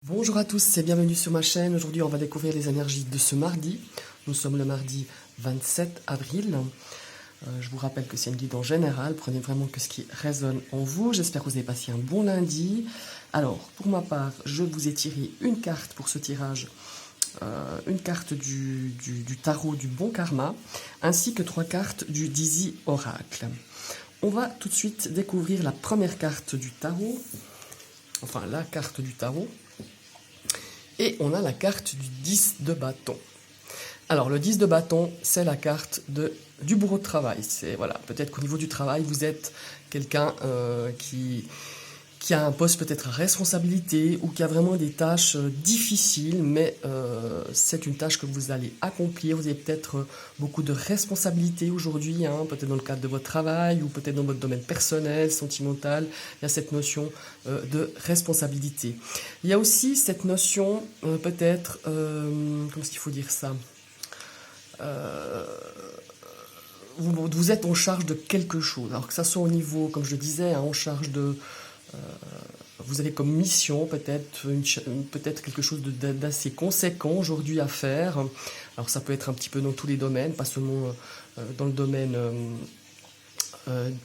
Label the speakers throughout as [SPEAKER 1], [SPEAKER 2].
[SPEAKER 1] Bonjour à tous et bienvenue sur ma chaîne. Aujourd'hui, on va découvrir les énergies de ce mardi. Nous sommes le mardi 27 avril. Je vous rappelle que c'est une guide en général. Prenez vraiment que ce qui résonne en vous. J'espère que vous avez passé un bon lundi. Alors, pour ma part, je vous ai tiré une carte pour ce tirage. Une carte du tarot du bon karma, ainsi que 3 cartes du Dizzy Oracle. On va tout de suite découvrir la première carte du tarot. Enfin, la carte du tarot. Et on a la carte du 10 de bâton. Alors, le 10 de bâton, c'est la carte du bourreau de travail. C'est, voilà, peut-être qu'au niveau du travail, vous êtes quelqu'un qui a un poste peut-être à responsabilité ou qui a vraiment des tâches difficiles, mais c'est une tâche que vous allez accomplir. Vous avez peut-être beaucoup de responsabilités aujourd'hui, hein, peut-être dans le cadre de votre travail ou peut-être dans votre domaine personnel, sentimental. Il y a cette notion de responsabilité. Il y a aussi cette notion peut-être, comment est-ce qu'il faut dire ça, vous êtes en charge de quelque chose. Alors que ça soit au niveau, comme je le disais, hein, en charge de... vous avez comme mission peut-être quelque chose d'assez conséquent aujourd'hui à faire. Alors ça peut être un petit peu dans tous les domaines, pas seulement dans le domaine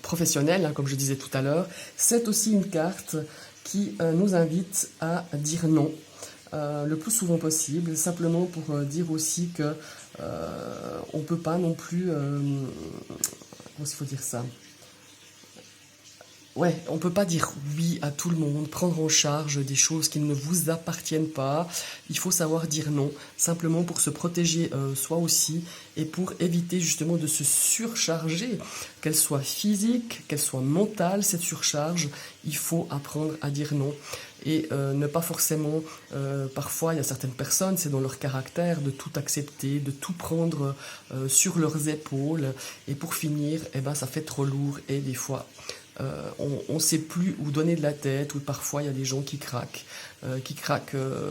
[SPEAKER 1] professionnel, hein, comme je disais tout à l'heure. C'est aussi une carte qui nous invite à dire non. Le plus souvent possible, simplement pour dire aussi que on ne peut pas non plus... comment il faut dire ça ? Ouais, on peut pas dire oui à tout le monde, prendre en charge des choses qui ne vous appartiennent pas. Il faut savoir dire non, simplement pour se protéger soi aussi et pour éviter justement de se surcharger, qu'elle soit physique, qu'elle soit mentale, cette surcharge. Il faut apprendre à dire non et ne pas forcément, parfois il y a certaines personnes, c'est dans leur caractère de tout accepter, de tout prendre sur leurs épaules et pour finir, eh ben, ça fait trop lourd et des fois... on ne sait plus où donner de la tête, ou parfois il y a des gens qui craquent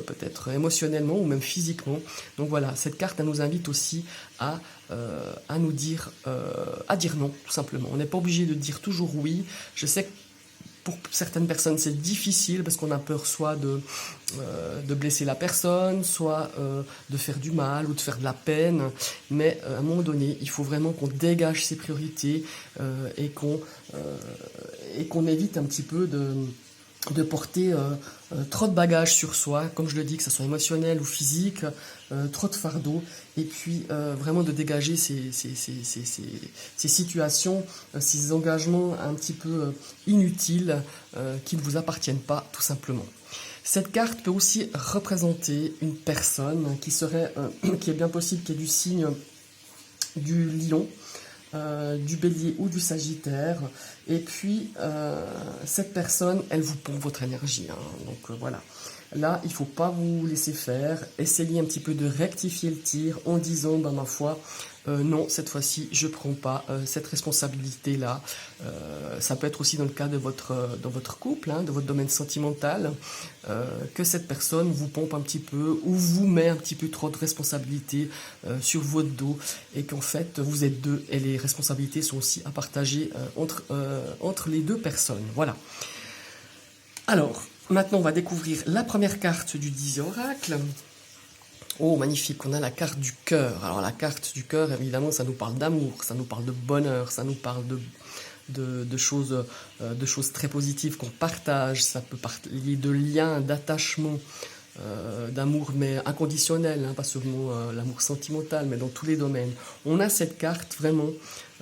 [SPEAKER 1] peut-être émotionnellement ou même physiquement. Donc voilà, cette carte elle nous invite aussi à nous dire, à dire non, tout simplement. On n'est pas obligé de dire toujours oui. Je sais que pour certaines personnes, c'est difficile parce qu'on a peur soit de blesser la personne, soit de faire du mal ou de faire de la peine. Mais à un moment donné, il faut vraiment qu'on dégage ses priorités et qu'on évite un petit peu de porter trop de bagages sur soi, comme je le dis, que ce soit émotionnel ou physique, trop de fardeau, et puis vraiment de dégager ces situations, ces engagements un petit peu inutiles qui ne vous appartiennent pas, tout simplement. Cette carte peut aussi représenter une personne qui est bien possible qu'il y ait du signe du lion, du bélier ou du sagittaire, et puis cette personne elle vous pompe votre énergie, hein. Donc voilà, là il faut pas vous laisser faire, essayez un petit peu de rectifier le tir en disant bah ma foi non, cette fois-ci je prends pas cette responsabilité là. Ça peut être aussi dans le cas de dans votre couple, hein, de votre domaine sentimental, que cette personne vous pompe un petit peu ou vous met un petit peu trop de responsabilités sur votre dos et qu'en fait vous êtes deux et les responsabilités sont aussi à partager entre les deux personnes. Voilà. Alors, maintenant on va découvrir la première carte du Dizzy Oracle. Oh, magnifique, on a la carte du cœur. Alors la carte du cœur, évidemment, ça nous parle d'amour, ça nous parle de bonheur, ça nous parle de choses très positives qu'on partage, ça peut parler de liens, d'attachement, d'amour, mais inconditionnel, hein, pas seulement l'amour sentimental, mais dans tous les domaines. On a cette carte vraiment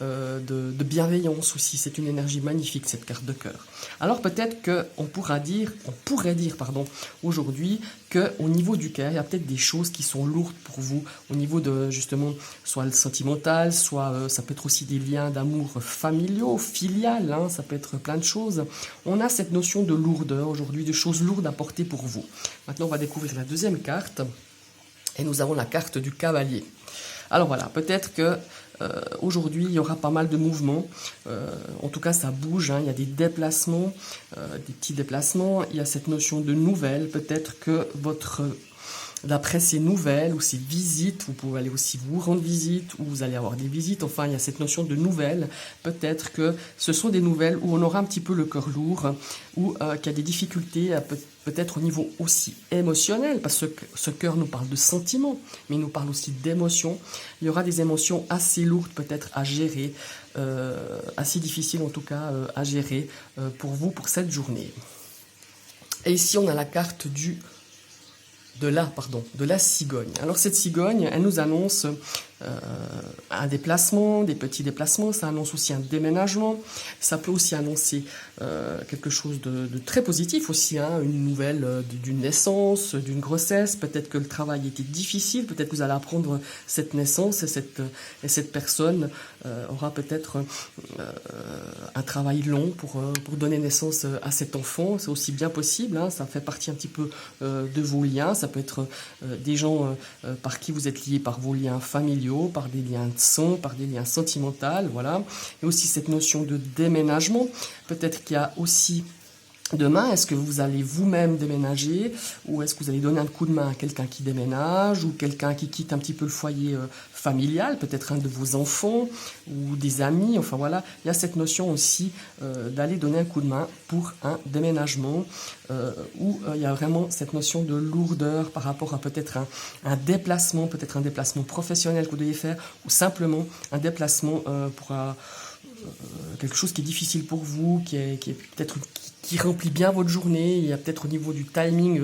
[SPEAKER 1] de bienveillance aussi, c'est une énergie magnifique cette carte de cœur. Alors peut-être qu'on pourrait dire aujourd'hui qu'au niveau du cœur, il y a peut-être des choses qui sont lourdes pour vous, au niveau de justement, soit le sentimental, soit ça peut être aussi des liens d'amour familiaux, filial, hein, ça peut être plein de choses. On a cette notion de lourdeur aujourd'hui, de choses lourdes à porter pour vous. Maintenant on va découvrir la deuxième carte, et nous avons la carte du cavalier. Alors voilà, peut-être que aujourd'hui il y aura pas mal de mouvements, en tout cas ça bouge, hein, il y a des déplacements, des petits déplacements, il y a cette notion de nouvelles, peut-être que votre d'après ces nouvelles ou ces visites, vous pouvez aller aussi vous rendre visite ou vous allez avoir des visites. Enfin, il y a cette notion de nouvelles. Peut-être que ce sont des nouvelles où on aura un petit peu le cœur lourd ou qu'il y a des difficultés peut-être au niveau aussi émotionnel, parce que ce cœur nous parle de sentiments, mais il nous parle aussi d'émotions. Il y aura des émotions assez lourdes peut-être à gérer, assez difficiles en tout cas à gérer pour vous pour cette journée. Et ici on a la carte de la cigogne. Alors cette cigogne, elle nous annonce un déplacement, des petits déplacements, ça annonce aussi un déménagement, ça peut aussi annoncer quelque chose de très positif aussi, hein, une nouvelle d'une naissance, d'une grossesse, peut-être que le travail était difficile, peut-être que vous allez apprendre cette naissance et cette personne aura peut-être un travail long pour donner naissance à cet enfant, c'est aussi bien possible, hein, ça fait partie un petit peu de vos liens, ça peut être des gens par qui vous êtes liés par vos liens familiaux, par des liens de sang, par des liens sentimentaux, voilà. Et aussi cette notion de déménagement. Peut-être qu'il y a aussi demain, est-ce que vous allez vous-même déménager ou est-ce que vous allez donner un coup de main à quelqu'un qui déménage ou quelqu'un qui quitte un petit peu le foyer familial, peut-être un de vos enfants ou des amis, enfin voilà, il y a cette notion aussi d'aller donner un coup de main pour un déménagement où il y a vraiment cette notion de lourdeur par rapport à peut-être un déplacement, peut-être un déplacement professionnel que vous devez faire ou simplement un déplacement pour quelque chose qui est difficile pour vous, qui est peut-être qui remplit bien votre journée. Il y a peut-être au niveau du timing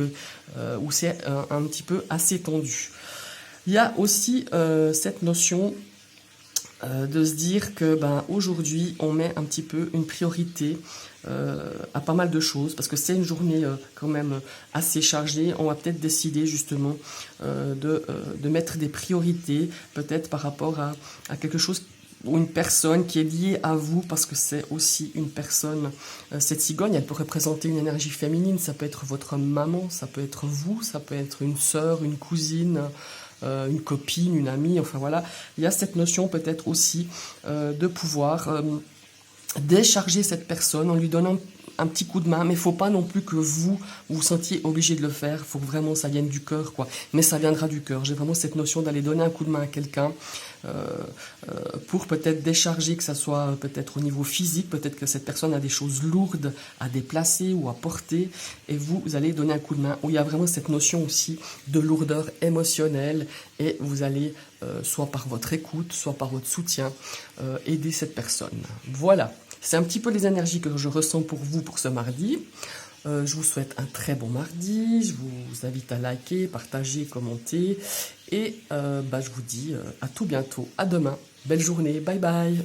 [SPEAKER 1] où c'est un petit peu assez tendu. Il y a aussi cette notion de se dire que aujourd'hui on met un petit peu une priorité à pas mal de choses parce que c'est une journée quand même assez chargée. On va peut-être décider justement de mettre des priorités peut-être par rapport à quelque chose ou une personne qui est liée à vous, parce que c'est aussi une personne, cette cigogne, elle peut représenter une énergie féminine, ça peut être votre maman, ça peut être vous, ça peut être une sœur, une cousine, une copine, une amie, enfin voilà, il y a cette notion peut-être aussi de pouvoir décharger cette personne en lui donnant un petit coup de main, mais il ne faut pas non plus que vous vous sentiez obligé de le faire, il faut que vraiment ça vienne du cœur, quoi. Mais ça viendra du cœur. J'ai vraiment cette notion d'aller donner un coup de main à quelqu'un pour peut-être décharger, que ça soit peut-être au niveau physique, peut-être que cette personne a des choses lourdes à déplacer ou à porter, et vous allez donner un coup de main, où il y a vraiment cette notion aussi de lourdeur émotionnelle, et vous allez, soit par votre écoute, soit par votre soutien, aider cette personne. Voilà. C'est un petit peu les énergies que je ressens pour vous pour ce mardi. Je vous souhaite un très bon mardi. Je vous invite à liker, partager, commenter. Et je vous dis à tout bientôt. À demain. Belle journée. Bye bye.